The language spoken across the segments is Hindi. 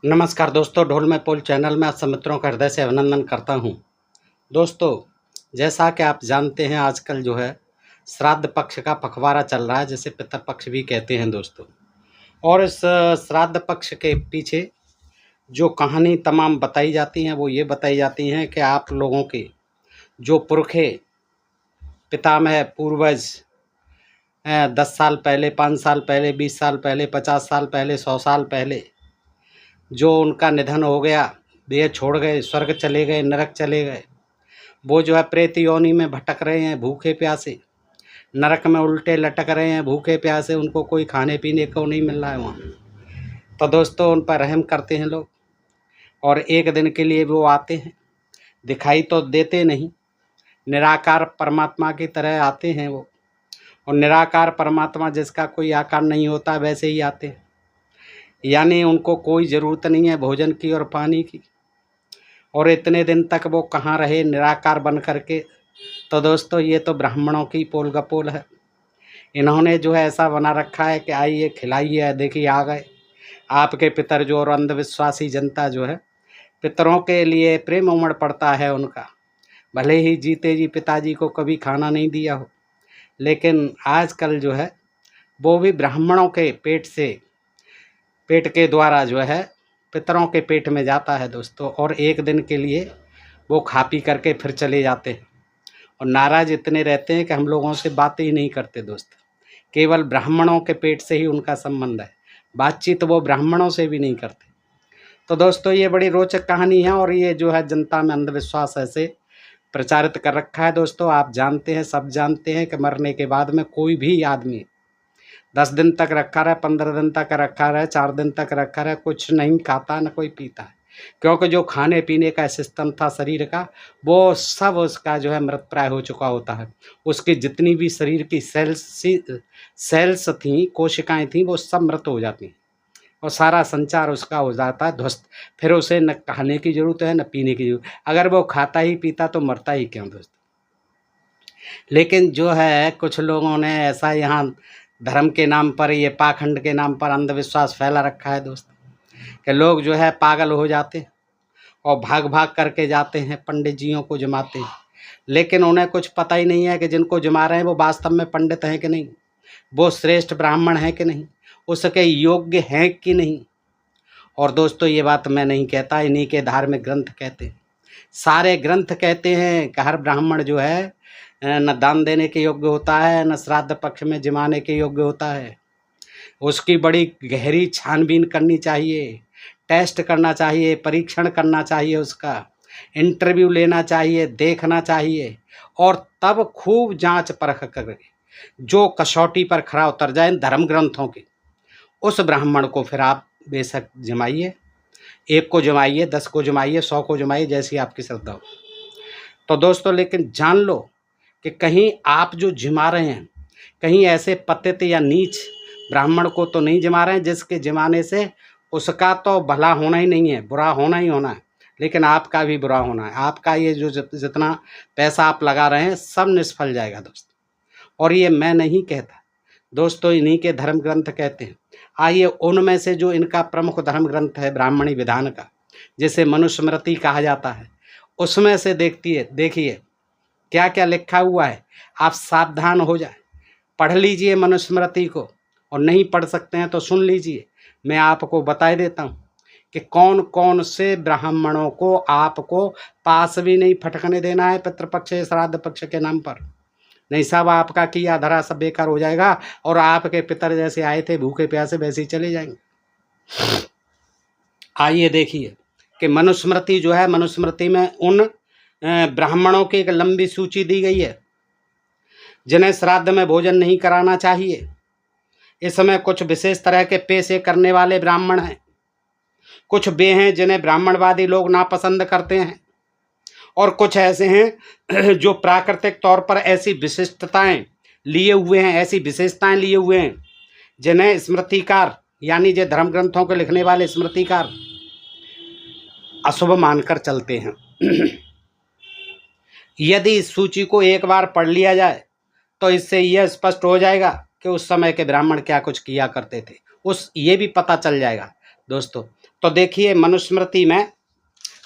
नमस्कार दोस्तों, ढोल में पोल चैनल में आप सब मित्रों का हृदय से अभिनंदन करता हूं। दोस्तों, जैसा कि आप जानते हैं, आजकल जो है श्राद्ध पक्ष का पखवाड़ा चल रहा है, जिसे पितृपक्ष भी कहते हैं दोस्तों। और इस श्राद्ध पक्ष के पीछे जो कहानी तमाम बताई जाती हैं वो ये बताई जाती हैं कि आप लोगों के जो पुरखे, पितामह, पूर्वज 10 साल पहले, 5 साल पहले, 20 साल पहले, 50 साल पहले, 100 साल पहले जो उनका निधन हो गया, देह छोड़ गए, स्वर्ग चले गए, नरक चले गए, वो जो है प्रेत योनि में भटक रहे हैं भूखे प्यासे, नरक में उल्टे लटक रहे हैं भूखे प्यासे, उनको कोई खाने पीने को नहीं मिल रहा है वहाँ। तो दोस्तों, उन पर रहम करते हैं लोग और एक दिन के लिए वो आते हैं, दिखाई तो देते नहीं, निराकार परमात्मा की तरह आते हैं वो। और निराकार परमात्मा जिसका कोई आकार नहीं होता वैसे ही आते हैं, यानी उनको कोई ज़रूरत नहीं है भोजन की और पानी की। और इतने दिन तक वो कहाँ रहे निराकार बन करके? तो दोस्तों, ये तो ब्राह्मणों की पोल गपोल है। इन्होंने जो है ऐसा बना रखा है कि आइए खिलाइए, देखिए आ गए आपके पितर। जो और अंधविश्वासी जनता जो है पितरों के लिए प्रेम उमड़ पड़ता है उनका, भले ही जीते जी पिताजी को कभी खाना नहीं दिया हो, लेकिन आजकल जो है वो भी ब्राह्मणों के पेट के द्वारा जो है पितरों के पेट में जाता है दोस्तों। और एक दिन के लिए वो खा पी करके फिर चले जाते हैं और नाराज़ इतने रहते हैं कि हम लोगों से बातें ही नहीं करते दोस्त। केवल ब्राह्मणों के पेट से ही उनका संबंध है, बातचीत वो ब्राह्मणों से भी नहीं करते। तो दोस्तों, ये बड़ी रोचक कहानी है और ये जो है जनता में अंधविश्वास ऐसे प्रचारित कर रखा है दोस्तों। आप जानते हैं, सब जानते हैं कि मरने के बाद में कोई भी आदमी 10 दिन तक रखा रहे, 15 दिन तक रखा रहे, 4 दिन तक रखा रहे, कुछ नहीं खाता न कोई पीता है, क्योंकि जो खाने पीने का सिस्टम था शरीर का, वो सब उसका जो है मृत प्राय हो चुका होता है। उसकी जितनी भी शरीर की सेल्स थी, कोशिकाएं थीं, वो सब मृत हो जाती हैं और सारा संचार उसका हो जाता है ध्वस्त। फिर उसे न खाने की ज़रूरत है न पीने की ज़रूरत। अगर वो खाता ही पीता तो मरता ही क्यों दोस्त? लेकिन जो है कुछ लोगों ने ऐसा यहाँ धर्म के नाम पर, ये पाखंड के नाम पर अंधविश्वास फैला रखा है दोस्त, कि लोग जो है पागल हो जाते हैं और भाग भाग करके जाते हैं पंडित जियों को जमाते हैं। लेकिन उन्हें कुछ पता ही नहीं है कि जिनको जमा रहे हैं वो वास्तव में पंडित हैं कि नहीं, वो श्रेष्ठ ब्राह्मण हैं कि नहीं, उसके योग्य हैं कि नहीं। और दोस्तों, ये बात मैं नहीं कहता, इन्हीं के धार्मिक ग्रंथ कहते हैं, सारे ग्रंथ कहते हैं कि हर ब्राह्मण जो है न दान देने के योग्य होता है, न श्राद्ध पक्ष में जिमाने के योग्य होता है। उसकी बड़ी गहरी छानबीन करनी चाहिए, टेस्ट करना चाहिए, परीक्षण करना चाहिए, उसका इंटरव्यू लेना चाहिए, देखना चाहिए और तब खूब जांच परख करके जो कसौटी पर खरा उतर जाए धर्म ग्रंथों के, उस ब्राह्मण को फिर आप बेशक जमाइए। 1 को जमाइए, 10 को जमाइए, 100 को जमाइए, जैसी आपकी श्रद्धा हो। तो दोस्तों, लेकिन जान लो कि कहीं आप जो जिमा रहे हैं, कहीं ऐसे पतित या नीच ब्राह्मण को तो नहीं जिमा रहे हैं जिसके जिमाने से उसका तो भला होना ही नहीं है, बुरा होना ही होना है, लेकिन आपका भी बुरा होना है। आपका ये जो जितना पैसा आप लगा रहे हैं सब निष्फल जाएगा दोस्त। और ये मैं नहीं कहता दोस्तों, इन्हीं के धर्म ग्रंथ कहते हैं। आइए उनमें से जो इनका प्रमुख धर्म ग्रंथ है ब्राह्मणी विधान का, जिसे मनुस्मृति कहा जाता है, उसमें से देखिए क्या क्या लिखा हुआ है। आप सावधान हो जाए, पढ़ लीजिए मनुस्मृति को, और नहीं पढ़ सकते हैं तो सुन लीजिए। मैं आपको बता देता हूँ कि कौन कौन से ब्राह्मणों को आपको पास भी नहीं फटकने देना है पितृपक्ष श्राद्ध पक्ष के नाम पर। नहीं, सब आपका किया धरा सब बेकार हो जाएगा और आपके पितर जैसे आए थे भूखे प्यासे वैसे ही चले जाएंगे। आइए देखिए कि मनुस्मृति जो है, मनुस्मृति में उन ब्राह्मणों की एक लंबी सूची दी गई है जिन्हें श्राद्ध में भोजन नहीं कराना चाहिए। इसमें कुछ विशेष तरह के पेशे करने वाले ब्राह्मण हैं, कुछ वे हैं जिन्हें ब्राह्मणवादी लोग नापसंद करते हैं, और कुछ ऐसे हैं जो प्राकृतिक तौर पर ऐसी विशिष्टताएं लिए हुए हैं, ऐसी विशेषताएं लिए हुए हैं जिन्हें स्मृतिकार, यानी जो धर्म ग्रंथों के लिखने वाले स्मृतिकार, अशुभ मानकर चलते हैं। यदि इस सूची को एक बार पढ़ लिया जाए तो इससे यह स्पष्ट हो जाएगा कि उस समय के ब्राह्मण क्या कुछ किया करते थे। ये भी पता चल जाएगा दोस्तों। तो देखिए मनुस्मृति में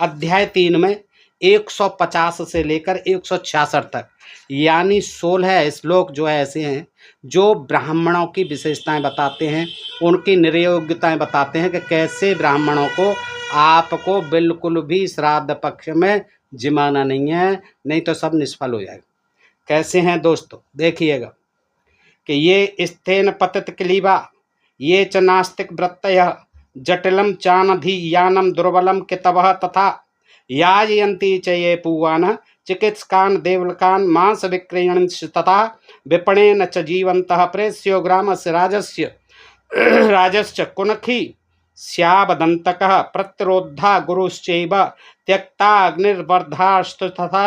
अध्याय 3 में 150 से लेकर 166 तक यानी 16 श्लोक जो है ऐसे हैं जो ब्राह्मणों की विशेषताएं बताते हैं, उनकी निर्योग्यताएं बताते हैं कि कैसे ब्राह्मणों को आपको बिल्कुल भी श्राद्ध पक्ष में जिमाना नहीं है, नहीं तो सब निष्फल हो जाएगा। कैसे हैं दोस्तों, देखिएगा कि ये स्थेन पतित क्लीबा ये च नास्तिक वृत्तयः जटिलम चानधीयानम दुर्बलम कितवः तथा याजयन्ति च ये पूवानः चिकित्सकान् देवलकान् मांस विक्रयणं तथा विपणेन च जीवन्तः प्रेस्यो ग्रामस्य राजश्च कुनखी स्याबदन्तकः प्रत्रोद्धा गुरुश्चैव त्यक्ता अग्निर्वर्धास्तु तथा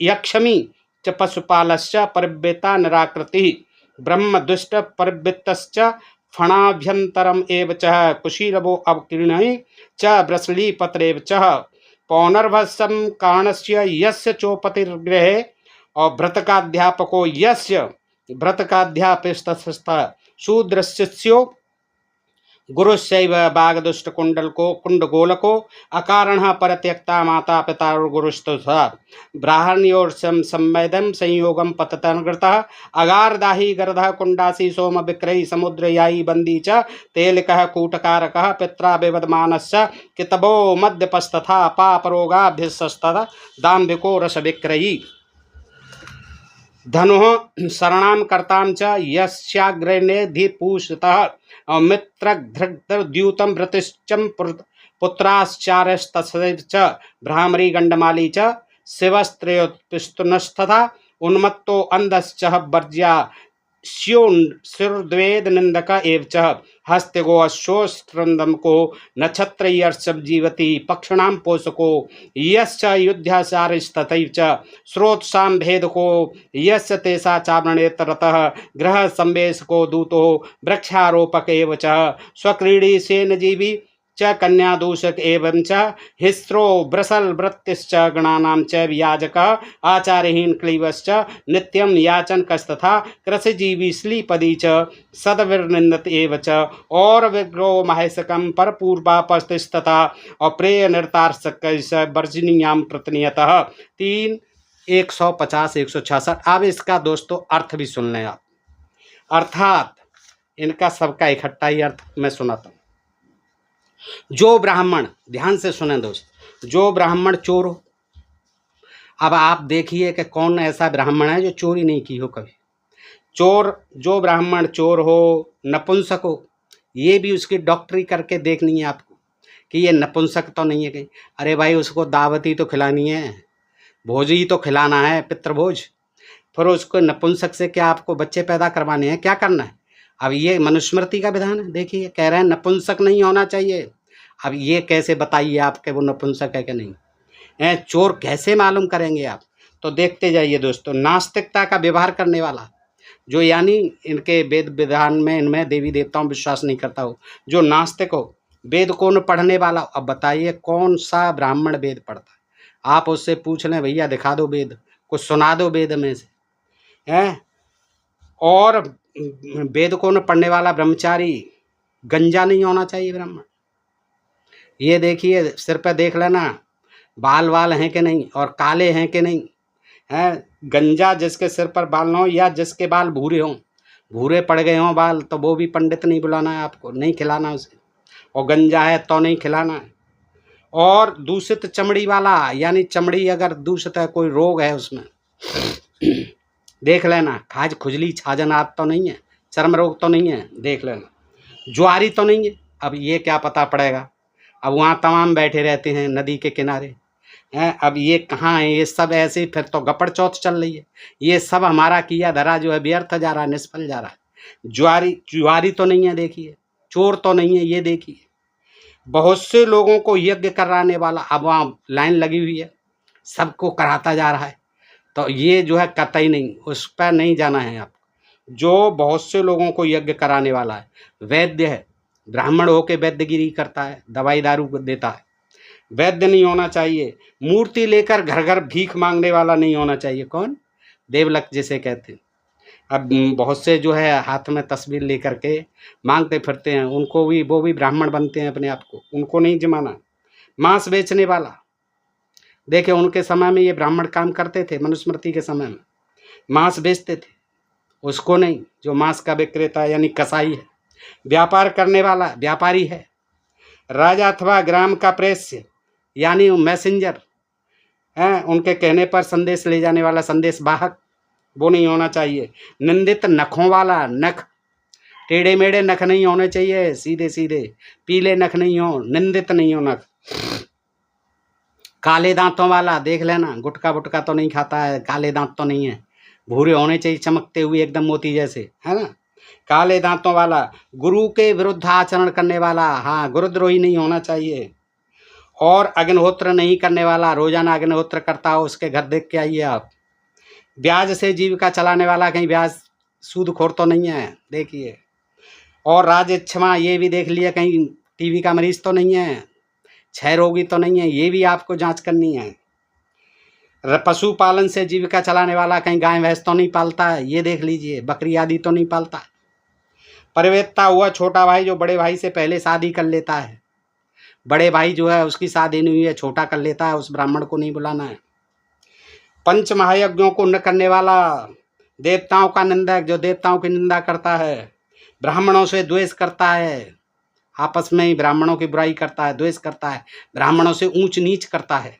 यक्षमी च पशुपालश्च परिव्यता निराकृतिः ब्रह्मदुष्ट परिवृत्तश्च फणाभ्यन्तरम् एव च कुशीलवो अवकीर्णैः च ब्रसलीपत्रेव च पौनर्भस्सं कारणस्य यस्य चोपतिर्गृहे और भ्रतकाध्यापको यस्य भ्रतकाध्यापस्तस्थः शूद्रस्यो गुरुश्चैव कुंडगोलको अकारणः परत्यक्ता माता पिता गुरुस्तुः ब्राह्मण्योर्सं संवेदं संयोगं पततनकृतः अगारदाही गरधः कुंडासी सोम विक्रयी समुद्रयायी बंदी च तेलिकः कूटकारकः पित्रा विवदमानश्च कितबो मद्यपस्तथा पापरोगाभ्यस्ततः दाम्भिको रसविक्रयी धनुः शरणां कर्तां च यस्याग्रनेधिपूषितः मित्रघ्रद्यूतं वृतिश्चं पुत्राश्चार्यस्तथैव च भ्रामरी गण्डमाली च शिवस्त्रयोत्पिस्तुनस्तथा उन्मत्तो अन्धश्च वर्ज्या स्युर्द्वेद निंदक एव च हस्तिगो अश्वस्त्रंदम को नक्षत्रयर्षभ जीवति पक्षणां पोषको यश्च युद्धाचारिस्तथैव च स्रोतसां भेदको यस्य तेषा चावरणेतरतः ग्रह संवेशको दूतो वृक्षारोपक एव च स्वक्रीडी सेनजीवी च कन्यादूषक एवं च हिस्रो ब्रसल वृत्तिश्च गणानां च याजकः आचार्यहीन क्लीवश्च नित्यं याचनकस्तथा कृषिजीवी श्लीपदी च सदविर्निंदत एव च और विग्रो महेशकं परपूर्वापस्थितस्तथा अप्रेय निर्तार्षक वर्जनीयां प्रतिनियतः 3 150 166। अब इसका दोस्तों अर्थ भी सुन लें आप, अर्थात इनका सबका इकट्ठा ही अर्थ मैं सुनाता हूँ। जो ब्राह्मण, ध्यान से सुने दोस्त, जो ब्राह्मण चोर हो, अब आप देखिए कि कौन ऐसा ब्राह्मण है जो चोरी नहीं की हो कभी। चोर, जो ब्राह्मण चोर हो, नपुंसक हो, ये भी उसकी डॉक्टरी करके देखनी है आपको कि ये नपुंसक तो नहीं है कहीं। अरे भाई उसको दावत ही तो खिलानी है, भोज ही तो खिलाना है, पितृभोज। फिर उसको नपुंसक से क्या आपको बच्चे पैदा करवाने हैं, क्या करना है? अब ये मनुस्मृति का विधान है, देखिए कह रहे हैं नपुंसक नहीं होना चाहिए। अब ये कैसे बताइए आप कि वो नपुंसक है कि नहीं है? चोर कैसे मालूम करेंगे आप? तो देखते जाइए दोस्तों, नास्तिकता का व्यवहार करने वाला, जो यानी इनके वेद विधान में, इनमें देवी देवताओं में विश्वास नहीं करता हो, जो नास्तिक हो, वेद को न पढ़ने वाला। अब बताइए कौन सा ब्राह्मण वेद पढ़ता है? आप उससे पूछ लें, भैया दिखा दो वेद, कुछ सुना दो वेद में से, है? और वेद को न पढ़ने वाला ब्रह्मचारी गंजा नहीं होना चाहिए ब्राह्मण। ये देखिए सिर पे देख लेना, बाल वाल हैं कि नहीं और काले हैं कि नहीं, हैं? गंजा जिसके सिर पर बाल ना हो या जिसके बाल भूरे हों, भूरे पड़ गए हों बाल, तो वो भी पंडित नहीं बुलाना है आपको, नहीं खिलाना उसे। और गंजा है तो नहीं खिलाना है। और दूषित चमड़ी वाला, यानी चमड़ी अगर दूषित है, कोई रोग है उसमें, देख लेना। खाज खुजली छाजन आदि तो नहीं है, चर्म रोग तो नहीं है, देख लेना। ज्वारी तो नहीं है। अब ये क्या पता पड़ेगा, अब वहाँ तमाम बैठे रहते हैं नदी के किनारे हैं। अब ये कहाँ है? ये सब ऐसे फिर तो गपड़ चौथ चल रही है। ये सब हमारा किया धरा जो है व्यर्थ जा रहा है, निष्फल जा रहा है। ज्वारी तो नहीं है, देखिए। चोर तो नहीं है, ये देखिए। बहुत से लोगों को यज्ञ कराने वाला, अब वहाँ लाइन लगी हुई है, सबको कराता जा रहा है। तो ये जो है कतई नहीं, उस पर नहीं जाना है आपको। जो बहुत से लोगों को यज्ञ कराने वाला है, वैद्य है, ब्राह्मण होके वैद्यगिरी करता है, दवाई दारू देता है, वैद्य नहीं होना चाहिए। मूर्ति लेकर घर घर भीख मांगने वाला नहीं होना चाहिए। कौन? देवलक जिसे कहते हैं, अब बहुत से जो है हाथ में तस्वीर लेकर के मांगते फिरते हैं, उनको भी वो भी ब्राह्मण बनते हैं अपने आप को, उनको नहीं जमाना। मांस बेचने वाला, देखिए उनके समय में ये ब्राह्मण काम करते थे, मनुस्मृति के समय में मांस बेचते थे, उसको नहीं। जो मांस का विक्रेता यानी कसाई है, व्यापार करने वाला व्यापारी है, राजा अथवा ग्राम का प्रेष्य यानी मैसेंजर हैं, उनके कहने पर संदेश ले जाने वाला संदेश वाहक, वो नहीं होना चाहिए। निंदित नखों वाला, नख टेढ़े मेढ़े नख नहीं होने चाहिए, सीधे सीधे पीले नख नहीं हो, निंदित नहीं हो नख। काले दांतों वाला, देख लेना गुटका वुटका तो नहीं खाता है, काले दांत तो नहीं है, भूरे होने चाहिए चमकते हुए एकदम मोती जैसे, है ना। काले दांतों वाला, गुरु के विरुद्ध आचरण करने वाला, हाँ गुरुद्रोही नहीं होना चाहिए। और अग्निहोत्र नहीं करने वाला, रोजाना अग्निहोत्र करता हो उसके घर देख के आइए आप। ब्याज से जीविका चलाने वाला, कहीं ब्याज सूदखोर तो नहीं है, देखिए। और राज इच्छा, ये भी देख लिया कहीं टीबी का मरीज तो नहीं है, क्षय रोगी तो नहीं है, ये भी आपको जांच करनी है। पशुपालन से जीविका चलाने वाला, कहीं गाय भैंस तो नहीं पालता है, ये देख लीजिए, बकरी आदि तो नहीं पालता। परिवेत्ता हुआ छोटा भाई, जो बड़े भाई से पहले शादी कर लेता है, बड़े भाई जो है उसकी शादी नहीं हुई है, छोटा कर लेता है, उस ब्राह्मण को नहीं बुलाना है। पंच महायज्ञों को न करने वाला, देवताओं का निंदक, जो देवताओं की निंदा करता है, ब्राह्मणों से द्वेष करता है, आपस में ही ब्राह्मणों की बुराई करता है, द्वेष करता है, ब्राह्मणों से ऊंच नीच करता है।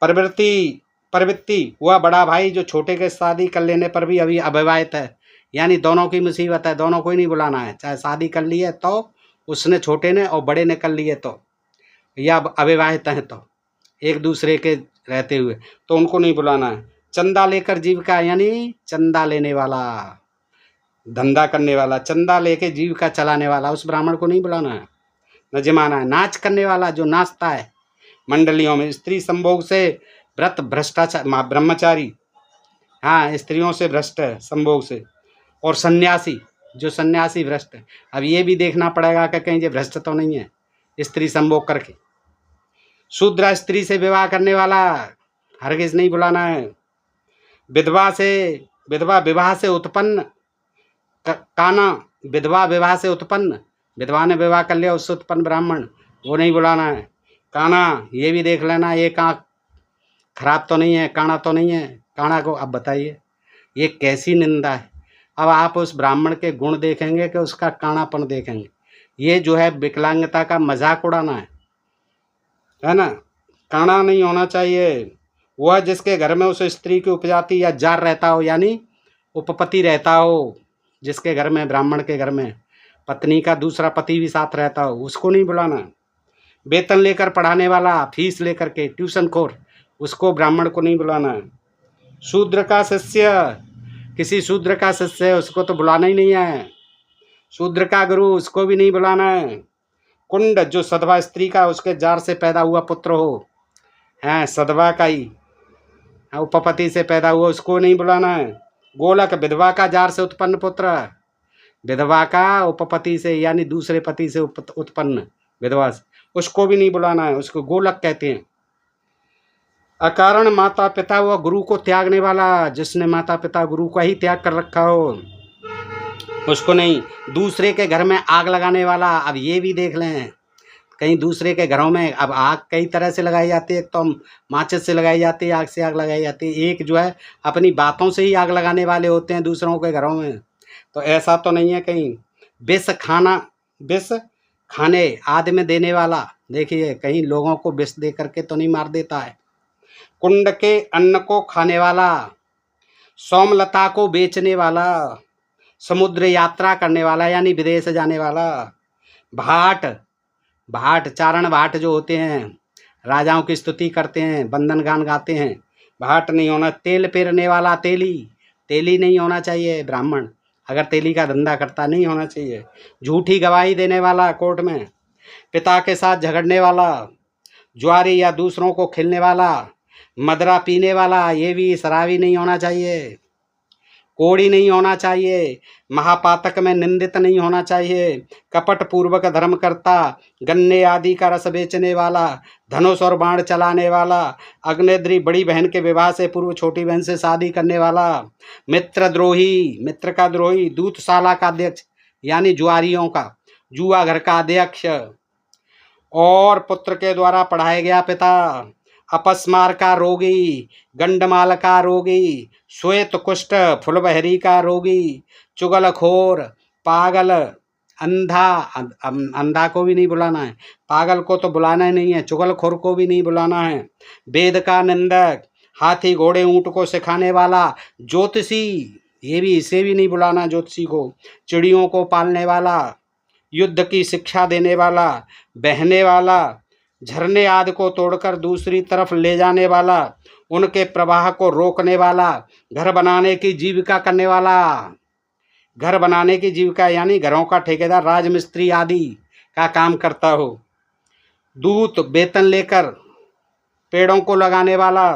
प्रवृत्ति हुआ बड़ा भाई, जो छोटे के शादी कर लेने पर भी अभी अविवाहित है, यानी दोनों की मुसीबत है, दोनों को ही नहीं बुलाना है, चाहे शादी कर ली है तो उसने छोटे ने और बड़े ने कर लिए तो, या अविवाहित हैं तो एक दूसरे के रहते हुए, तो उनको नहीं बुलाना है। चंदा लेकर जीविका, यानी चंदा लेने वाला, धंधा करने वाला, चंदा लेके जीविका चलाने वाला, उस ब्राह्मण को नहीं बुलाना है, न जमाना है। नाच करने वाला, जो नाचता है मंडलियों में, स्त्री संभोग से व्रत भ्रष्टाचार, ब्रह्मचारी, हाँ स्त्रियों से भ्रष्ट है संभोग से। और सन्यासी, जो सन्यासी भ्रष्ट है, अब ये भी देखना पड़ेगा कि कहीं ये भ्रष्ट तो नहीं है स्त्री संभोग करके। शूद्र स्त्री से विवाह करने वाला, हरगिज नहीं बुलाना है। विधवा विवाह से उत्पन्न काना, विधवा विवाह से उत्पन्न, विधवा ने विवाह कर लिया उससे उत्पन्न ब्राह्मण, वो नहीं बुलाना है। काना, ये भी देख लेना, ये कहाँ खराब तो नहीं है, काना तो नहीं है। काना को अब बताइए ये कैसी निंदा है। अब आप उस ब्राह्मण के गुण देखेंगे कि उसका काणापन देखेंगे। ये जो है विकलांगता का मजाक उड़ाना है ना। काना नहीं होना चाहिए। वह जिसके घर में उस स्त्री की उपजाति या जार रहता हो, यानी उपपति रहता हो, जिसके घर में, ब्राह्मण के घर में पत्नी का दूसरा पति भी साथ रहता हो, उसको नहीं बुलाना। वेतन लेकर पढ़ाने वाला, फीस लेकर के ट्यूशन खोर, उसको ब्राह्मण को नहीं बुलाना है। शूद्र का शिष्य, किसी शूद्र का शिष्य है उसको तो बुलाना ही नहीं है। शूद्र का गुरु, उसको भी नहीं बुलाना है। कुंड, जो सधवा स्त्री का उसके जार से पैदा हुआ पुत्र हो, हैं सधवा का ही, उपपति से पैदा हुआ, उसको नहीं बुलाना है। गोलक, विधवा का जार से उत्पन्न पुत्र, विधवा का उपपति से यानी दूसरे पति से उत्पन्न विधवा से, उसको भी नहीं बुलाना है, उसको गोलक कहते हैं। अकारण माता पिता व गुरु को त्यागने वाला, जिसने माता पिता गुरु का ही त्याग कर रखा हो, उसको नहीं। दूसरे के घर में आग लगाने वाला, अब ये भी देख लें, कहीं दूसरे के घरों में अब आग कई तरह से लगाई जाती है। एक तो माचिस से लगाई जाती है, आग से आग लगाई जाती है, एक जो है अपनी बातों से ही आग लगाने वाले होते हैं दूसरों के घरों में। तो ऐसा तो नहीं है कहीं। विष खाने आदि में देने वाला, देखिए कहीं लोगों को विष दे करके तो नहीं मार देता है। कुंड के अन्न को खाने वाला, सोमलता को बेचने वाला, समुद्र यात्रा करने वाला यानी विदेश जाने वाला। भाट चारण भाट जो होते हैं, राजाओं की स्तुति करते हैं, बंदन गान गाते हैं, भाट नहीं होना। तेल पेरने वाला, तेली नहीं होना चाहिए ब्राह्मण, अगर तेली का धंधा करता नहीं होना चाहिए। झूठी गवाही देने वाला कोर्ट में, पिता के साथ झगड़ने वाला, जुआरी या दूसरों को खिलने वाला, मदरा पीने वाला, ये भी शराबी नहीं होना चाहिए। कोड़ी नहीं होना चाहिए, महापातक में निंदित नहीं होना चाहिए, कपट पूर्वक धर्म करता, गन्ने आदि का रस बेचने वाला, धनुष और बाण चलाने वाला, अग्निद्री बड़ी बहन के विवाह से पूर्व छोटी बहन से शादी करने वाला, मित्रद्रोही, मित्र का द्रोही, दूतशाला का अध्यक्ष यानी जुआरियों का, जुआ घर का अध्यक्ष, और पुत्र के द्वारा पढ़ाया गया पिता, अपस्मार का रोगी, गंडमाल का रोगी, श्वेत कुष्ठ फुलबहरी का रोगी, चुगलखोर, पागल, अंधा, अंधा को भी नहीं बुलाना है, पागल को तो बुलाना ही नहीं है, चुगलखोर को भी नहीं बुलाना है, वेद का निंदक, हाथी घोड़े ऊंट को सिखाने वाला, ज्योतिषी, ये भी इसे भी नहीं बुलाना ज्योतिषी को, चिड़ियों को पालने वाला, युद्ध की शिक्षा देने वाला, बहने वाला, झरने आदि को तोड़कर दूसरी तरफ ले जाने वाला, उनके प्रवाह को रोकने वाला, घर बनाने की जीविका करने वाला, घर बनाने की जीविका यानी घरों का ठेकेदार, राजमिस्त्री आदि का काम करता हो, दूत वेतन लेकर पेड़ों को लगाने वाला,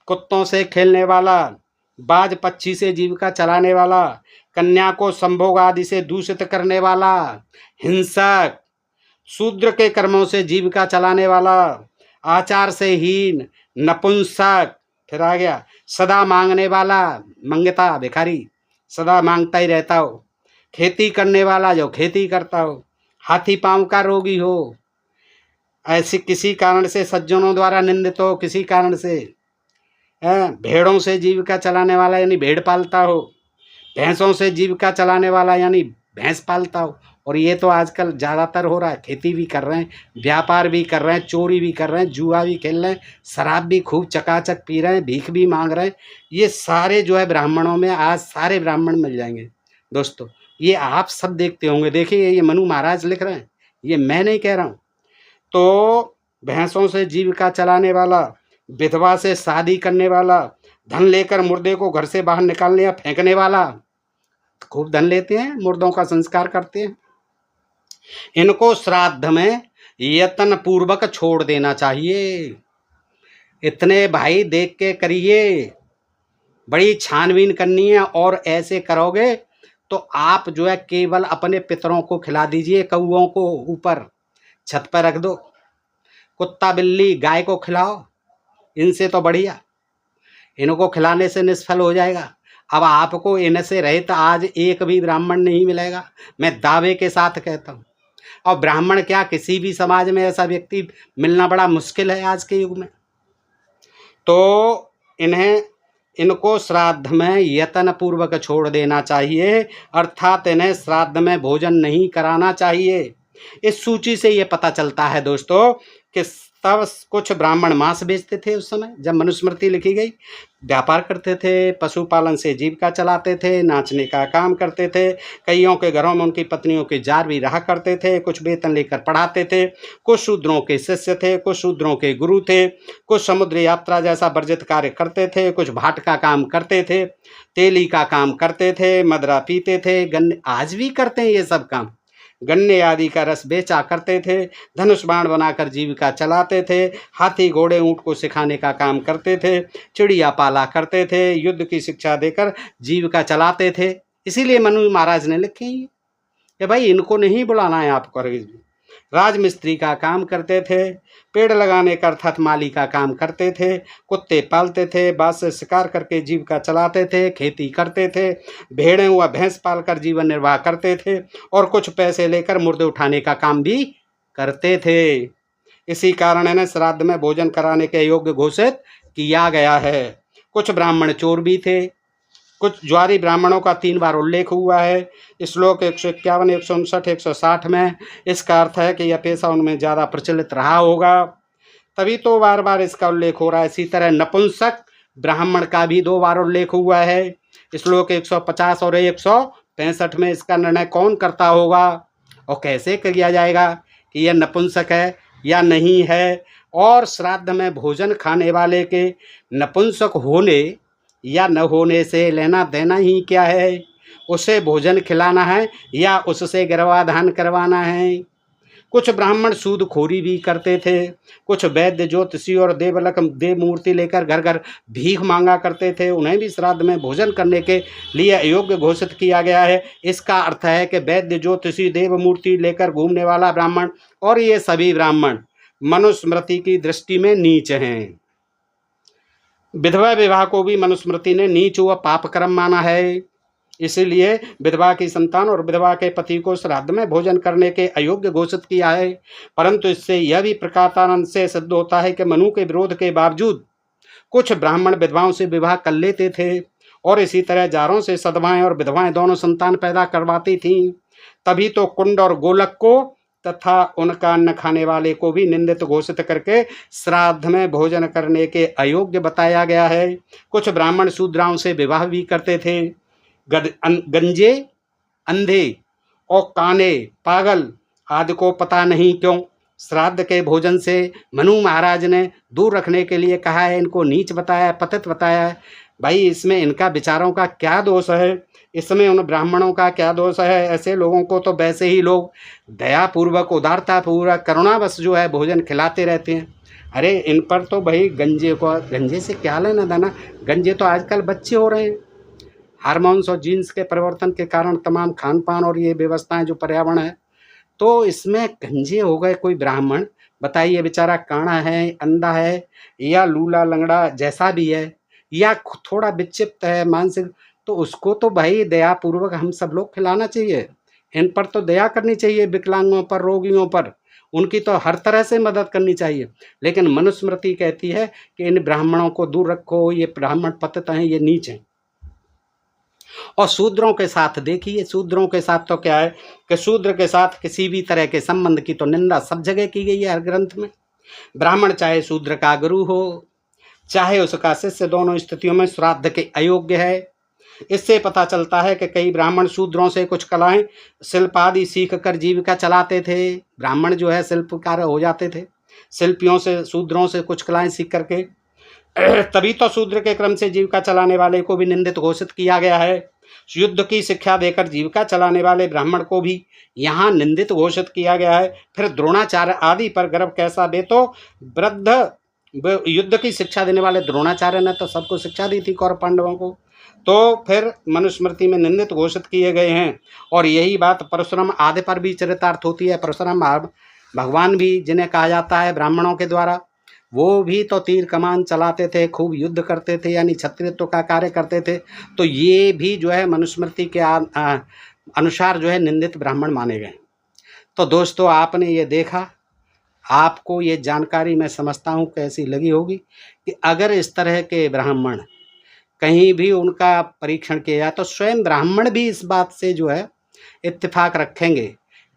कुत्तों से खेलने वाला, बाज पक्षी से जीविका चलाने वाला, कन्या को संभोग आदि से दूषित करने वाला, हिंसक, शूद्र के कर्मों से जीविका चलाने वाला, आचार से हीन, नपुंसक, फिर आ गया सदा मांगने वाला, मंगता भिखारी, सदा मांगता ही रहता हो, खेती करने वाला जो खेती करता हो, हाथी पांव का रोगी हो, ऐसी किसी कारण से सज्जनों द्वारा निंदित हो, किसी कारण से, भेड़ों से जीविका चलाने वाला यानी भेड़ पालता हो, भैंसों से जीविका चलाने वाला यानी भैंस पालता हो, और ये तो आजकल ज़्यादातर हो रहा है, खेती भी कर रहे हैं, व्यापार भी कर रहे हैं, चोरी भी कर रहे हैं, जुआ भी खेल रहे हैं, शराब भी खूब चकाचक पी रहे हैं, भीख भी मांग रहे हैं, ये सारे जो है ब्राह्मणों में आज सारे ब्राह्मण मिल जाएंगे दोस्तों, ये आप सब देखते होंगे। देखिए ये मनु महाराज लिख रहे हैं, ये मैं नहीं कह रहा हूँ। तो भैंसों से जीविका चलाने वाला, विधवा से शादी करने वाला, धन लेकर मुर्दे को घर से बाहर निकालने या फेंकने वाला, खूब धन लेते हैं, मुर्दों का संस्कार करते हैं, इनको श्राद्ध में यत्न पूर्वक छोड़ देना चाहिए। इतने भाई देख के करिए, बड़ी छानबीन करनी है, और ऐसे करोगे तो आप जो है केवल अपने पितरों को खिला दीजिए, कौओं को ऊपर छत पर रख दो, कुत्ता बिल्ली गाय को खिलाओ, इनसे तो बढ़िया, इनको खिलाने से निष्फल हो जाएगा। अब आपको इनसे रहित आज एक भी ब्राह्मण नहीं मिलेगा, मैं दावे के साथ कहता हूँ। और ब्राह्मण क्या, किसी भी समाज में ऐसा व्यक्ति मिलना बड़ा मुश्किल है आज के युग में। तो इनको श्राद्ध में यत्न पूर्वक छोड़ देना चाहिए, अर्थात इन्हें श्राद्ध में भोजन नहीं कराना चाहिए। इस सूची से ये पता चलता है दोस्तों कि तब कुछ ब्राह्मण मांस बेचते थे उस समय जब मनुस्मृति लिखी गई, व्यापार करते थे, पशुपालन से जीविका चलाते थे, नाचने का काम करते थे, कईयों के घरों में उनकी पत्नियों के जार भी रहा करते थे, कुछ वेतन लेकर पढ़ाते थे, कुछ शूद्रों के शिष्य थे, कुछ शूद्रों के गुरु थे, कुछ समुद्र यात्रा जैसा वर्जित कार्य करते थे, कुछ भाट का काम करते थे, तेली का काम करते थे, मदरा पीते थे, गन्ने आज भी करते हैं ये सब काम, गन्ने आदि का रस बेचा करते थे, धनुष बाण बनाकर जीविका चलाते थे, हाथी घोड़े ऊंट को सिखाने का काम करते थे, चिड़िया पाला करते थे, युद्ध की शिक्षा देकर जीविका चलाते थे। इसीलिए मनु महाराज ने लिखी कि भाई इनको नहीं बुलाना है आपको। राजमिस्त्री का काम करते थे, पेड़ लगाने का अर्थात माली का काम करते थे, कुत्ते पालते थे, बाँस से शिकार करके जीविका चलाते थे, खेती करते थे, भेड़ें व भैंस पालकर जीवन निर्वाह करते थे, और कुछ पैसे लेकर मुर्दे उठाने का काम भी करते थे। इसी कारण इन्हें श्राद्ध में भोजन कराने के योग्य घोषित किया गया है। कुछ ब्राह्मण चोर भी थे। कुछ ज्वारी ब्राह्मणों का 3 बार उल्लेख हुआ है, श्लोक 151, 159, 160 में। इसका अर्थ है कि यह पेशा उनमें ज़्यादा प्रचलित रहा होगा, तभी तो बार बार इसका उल्लेख हो रहा है। इसी तरह नपुंसक ब्राह्मण का भी 2 बार उल्लेख हुआ है, श्लोक 150 और 165 में। इसका निर्णय कौन करता होगा और कैसे किया जाएगा कि यह नपुंसक है या नहीं है, और श्राद्ध में भोजन खाने वाले के नपुंसक होने या न होने से लेना देना ही क्या है? उसे भोजन खिलाना है या उससे गर्भाधान करवाना है? कुछ ब्राह्मण सूदखोरी भी करते थे, कुछ वैद्य ज्योतिषी और देवलक देव मूर्ति लेकर घर घर भीख मांगा करते थे। उन्हें भी श्राद्ध में भोजन करने के लिए अयोग्य घोषित किया गया है। इसका अर्थ है कि वैद्य ज्योतिषी देव मूर्ति लेकर घूमने वाला ब्राह्मण और ये सभी ब्राह्मण मनुस्मृति की दृष्टि में नीच हैं। विधवा विवाह को भी मनुस्मृति ने नीच व पाप कर्म माना है। इसीलिए विधवा की संतान और विधवा के पति को श्राद्ध में भोजन करने के अयोग्य घोषित किया है। परंतु इससे यह भी प्रकारांत से सिद्ध होता है कि मनु के विरोध के बावजूद कुछ ब्राह्मण विधवाओं से विवाह कर लेते थे और इसी तरह जारों से सधवाएं और विधवाएं दोनों संतान पैदा करवाती थीं। तभी तो कुंड और गोलक को तथा उनका अन्न खाने वाले को भी निंदित घोषित करके श्राद्ध में भोजन करने के अयोग्य बताया गया है। कुछ ब्राह्मण शूद्राओं से विवाह भी करते थे। गंजे, अंधे और काने, पागल आदि को पता नहीं क्यों श्राद्ध के भोजन से मनु महाराज ने दूर रखने के लिए कहा है। इनको नीच बताया, पतित बताया है। भाई इसमें इनका विचारों का क्या दोष है? इसमें उन ब्राह्मणों का क्या दोष है? ऐसे लोगों को तो वैसे ही लोग दयापूर्वक, उदारतापूर्वक, करुणावश जो है भोजन खिलाते रहते हैं। अरे इन पर तो भाई गंजे से क्या लेना देना? गंजे तो आजकल बच्चे हो रहे हैं। हार्मोन्स और जीन्स के परिवर्तन के कारण तमाम खान पान और ये व्यवस्थाएं जो पर्यावरण है, तो इसमें गंजे हो गए कोई ब्राह्मण। बताइए बेचारा काना है, अंधा है या लूला लंगड़ा जैसा भी है या थोड़ा विक्षिप्त है मानसिक, तो उसको तो भाई दयापूर्वक हम सब लोग खिलाना चाहिए। इन पर तो दया करनी चाहिए, विकलांगों पर, रोगियों पर, उनकी तो हर तरह से मदद करनी चाहिए। लेकिन मनुस्मृति कहती है कि इन ब्राह्मणों को दूर रखो, ये ब्राह्मण पतित हैं, ये नीच हैं। और शूद्रों के साथ देखिए, शूद्रों के साथ तो क्या है कि शूद्र के साथ किसी भी तरह के संबंध की तो निंदा सब जगह की गई है हर ग्रंथ में। ब्राह्मण चाहे शूद्र का गुरु हो, चाहे उसका शिष्य, दोनों स्थितियों में श्राद्ध के अयोग्य है। इससे पता चलता है कि कई ब्राह्मण शूद्रों से कुछ कलाएं, शिल्प आदि सीख कर जीविका चलाते थे। ब्राह्मण जो है शिल्पकार हो जाते थे, शिल्पियों से, शूद्रों से कुछ कलाएं सीख करके। तभी तो शूद्र के क्रम से जीविका चलाने वाले को भी निंदित घोषित किया गया है। युद्ध की शिक्षा देकर जीविका चलाने वाले ब्राह्मण को भी यहाँ निंदित घोषित किया गया है। फिर द्रोणाचार्य आदि पर गर्व कैसा बे, तो वृद्ध युद्ध की शिक्षा देने वाले द्रोणाचार्य ने तो सबको शिक्षा दी थी, कौरव पांडवों को, तो फिर मनुस्मृति में निंदित घोषित किए गए हैं। और यही बात परशुराम आदि पर भी चरितार्थ होती है। परशुराम भगवान भी जिन्हें कहा जाता है ब्राह्मणों के द्वारा, वो भी तो तीर कमान चलाते थे, खूब युद्ध करते थे, यानी क्षत्रियत्व का कार्य करते थे। तो ये भी जो है मनुस्मृति के अनुसार जो है निंदित ब्राह्मण माने गए। तो दोस्तों आपने ये देखा, आपको ये जानकारी मैं समझता हूँ कैसी लगी होगी कि अगर इस तरह के ब्राह्मण कहीं भी उनका परीक्षण किया जाए तो स्वयं ब्राह्मण भी इस बात से जो है इत्तेफाक रखेंगे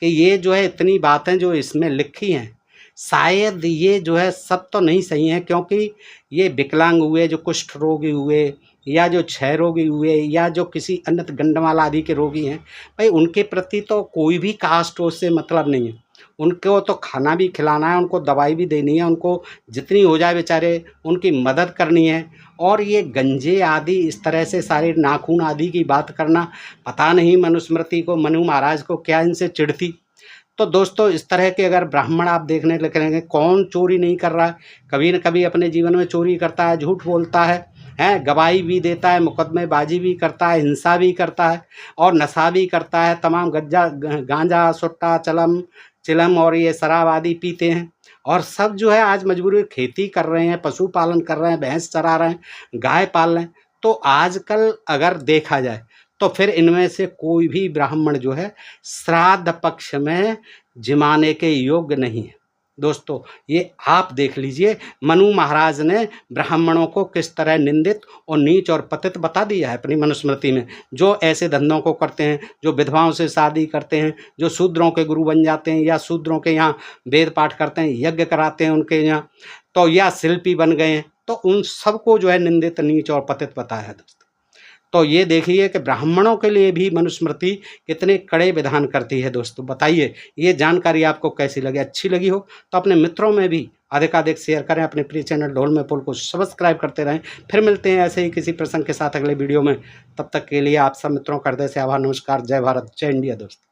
कि ये जो है इतनी बातें जो इसमें लिखी हैं, शायद ये जो है सब तो नहीं सही है। क्योंकि ये विकलांग हुए, जो कुष्ठ रोगी हुए, या जो क्षय रोगी हुए, या जो किसी अन्य गंडमाला आदि के रोगी हैं, भाई उनके प्रति तो कोई भी कास्ट उससे मतलब नहीं है। उनको तो खाना भी खिलाना है, उनको दवाई भी देनी है, उनको जितनी हो जाए बेचारे उनकी मदद करनी है। और ये गंजे आदि इस तरह से सारे नाखून आदि की बात करना, पता नहीं मनुस्मृति को, मनु महाराज को क्या इनसे चिढ़ती। तो दोस्तों इस तरह के अगर ब्राह्मण आप देखने लगेंगे, कौन चोरी नहीं कर रहा है, कभी न कभी अपने जीवन में चोरी करता है, झूठ बोलता है, गवाही भी देता है, मुकदमेबाजी भी करता है, हिंसा भी करता है और नशा भी करता है। तमाम गांजा, सुट्टा, चिलम और ये शराब आदि पीते हैं। और सब जो है आज मजबूरी खेती कर रहे हैं, पशुपालन कर रहे हैं, भैंस चरा रहे हैं, गाय पाल रहे हैं। तो आजकल अगर देखा जाए तो फिर इनमें से कोई भी ब्राह्मण जो है श्राद्ध पक्ष में जिमाने के योग्य नहीं है। दोस्तों ये आप देख लीजिए, मनु महाराज ने ब्राह्मणों को किस तरह निंदित और नीच और पतित बता दिया है अपनी मनुस्मृति में। जो ऐसे धंधों को करते हैं, जो विधवाओं से शादी करते हैं, जो शूद्रों के गुरु बन जाते हैं, या शूद्रों के यहाँ वेद पाठ करते हैं, यज्ञ कराते हैं उनके यहाँ, तो या शिल्पी बन गए हैं, तो उन सबको जो है निंदित, नीच और पतित बताया है। दोस्तों तो ये देखिए कि ब्राह्मणों के लिए भी मनुस्मृति कितने कड़े विधान करती है। दोस्तों बताइए ये जानकारी आपको कैसी लगी? अच्छी लगी हो तो अपने मित्रों में भी अधिकाधिक शेयर करें। अपने प्रिय चैनल ढोल में पोल को सब्सक्राइब करते रहें। फिर मिलते हैं ऐसे ही किसी प्रसंग के साथ अगले वीडियो में। तब तक के लिए आप सब मित्रों का हृदय से आभार, नमस्कार, जय भारत, जय इंडिया। दोस्तों।